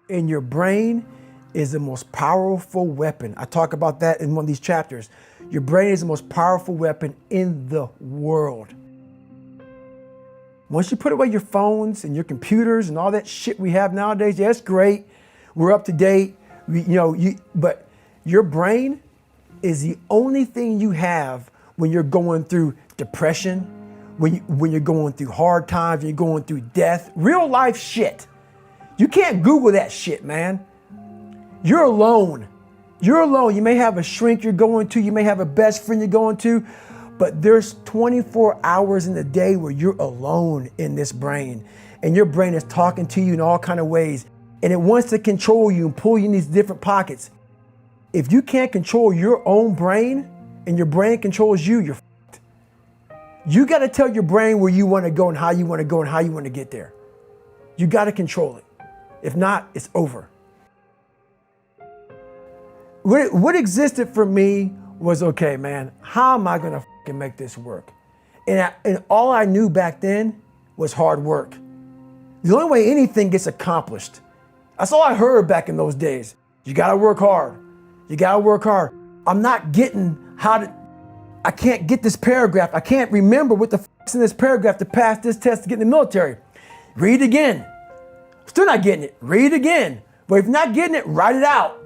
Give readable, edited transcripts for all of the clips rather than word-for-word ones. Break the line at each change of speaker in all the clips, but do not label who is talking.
And your brain is the most powerful weapon. I talk about that in one of these chapters. Your brain is the most powerful weapon in the world. Once you put away your phones and your computers and all that shit we have nowadays, yeah, it's great. We're up to date. But your brain is the only thing you have when you're going through depression, when you're going through hard times, when you're going through death, real life shit. You can't Google that shit, man. You're alone. You're alone. You may have a shrink you're going to, you may have a best friend you're going to, but there's 24 hours in the day where you're alone in this brain, and your brain is talking to you in all kinds of ways, and it wants to control you and pull you in these different pockets. If you can't control your own brain and your brain controls you, you're fucked. You got to tell your brain where you want to go and how you want to go and how you want to get there. You got to control it. If not, it's over. What existed for me was, okay, man, how am I gonna fucking make this work? And all I knew back then was hard work. The only way anything gets accomplished. That's all I heard back in those days. You gotta work hard. You gotta work hard. I'm not getting I can't get this paragraph. I can't remember what the fuck's in this paragraph to pass this test to get in the military. Read again. Still not getting it. Read again. But if you're not getting it, write it out.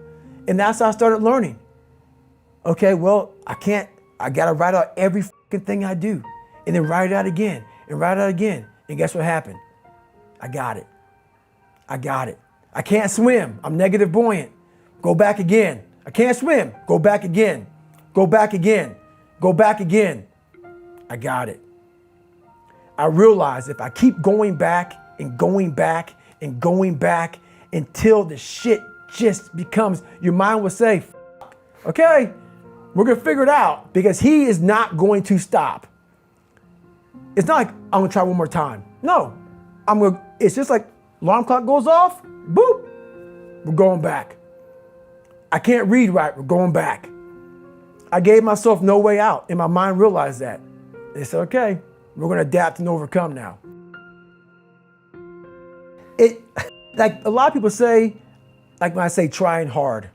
And that's how I started learning. Okay, well, I gotta write out every fucking thing I do. And then write it out again, and write it out again. And guess what happened? I got it. I got it. I can't swim. I'm negative buoyant. Go back again. I can't swim. Go back again. Go back again. Go back again. I got it. I realized if I keep going back and going back and going back until the shit just becomes, your mind will say, okay, we're gonna figure it out, because he is not going to stop. It's not like I'm gonna try one more time. No, it's just like alarm clock goes off, boop, we're going back. I can't read right, we're going back. I gave myself no way out, and my mind realized that. They said, okay, we're gonna adapt and overcome now. Like a lot of people say, like when I say trying hard,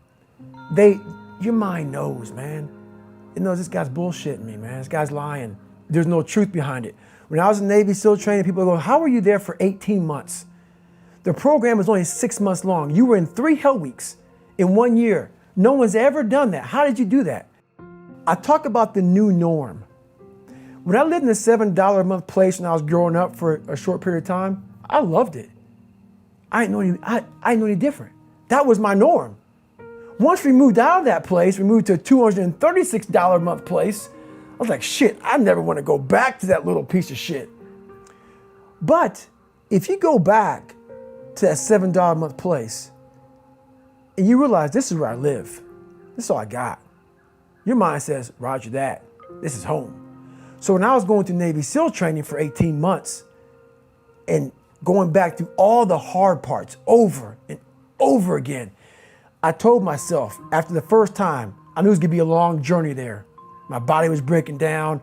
your mind knows, man. It knows this guy's bullshitting me, man. This guy's lying. There's no truth behind it. When I was in Navy SEAL training, people go, how were you there for 18 months? The program was only 6 months long. You were in 3 hell weeks in 1 year. No one's ever done that. How did you do that? I talk about the new norm. When I lived in a $7 a month place when I was growing up for a short period of time, I loved it. I didn't know any different. That was my norm. Once we moved out of that place, we moved to a $236 a month place. I was like, shit, I never want to go back to that little piece of shit. But if you go back to that $7 a month place and you realize this is where I live, this is all I got, your mind says, roger that, this is home. So when I was going through Navy SEAL training for 18 months and going back through all the hard parts over and over again, I told myself after the first time, I knew it was gonna be a long journey there. My body was breaking down.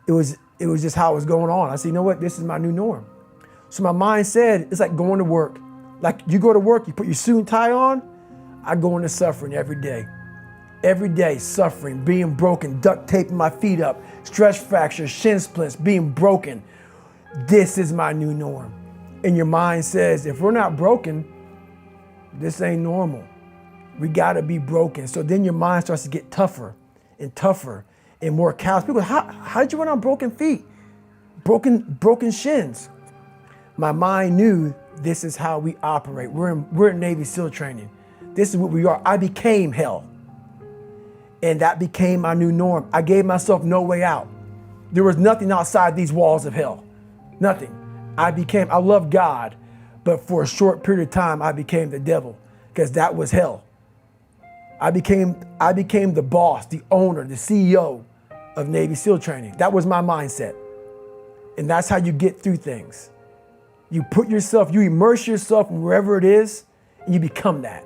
It was just how it was going on. I said, you know what? This is my new norm. So my mind said, it's like going to work. Like you go to work, you put your suit and tie on. I go into suffering every day. Every day, suffering, being broken, duct taping my feet up, stress fractures, shin splints, being broken. This is my new norm. And your mind says, if we're not broken, this ain't normal. We gotta be broken. So then your mind starts to get tougher and tougher and more callous. People go, how did you run on broken feet? Broken shins. My mind knew this is how we operate. We're in Navy SEAL training. This is what we are. I became hell. And that became my new norm. I gave myself no way out. There was nothing outside these walls of hell. Nothing. I love God, but for a short period of time, I became the devil, because that was hell. I became the boss, the owner, the CEO of Navy SEAL training. That was my mindset. And that's how you get through things. You immerse yourself in wherever it is, and you become that.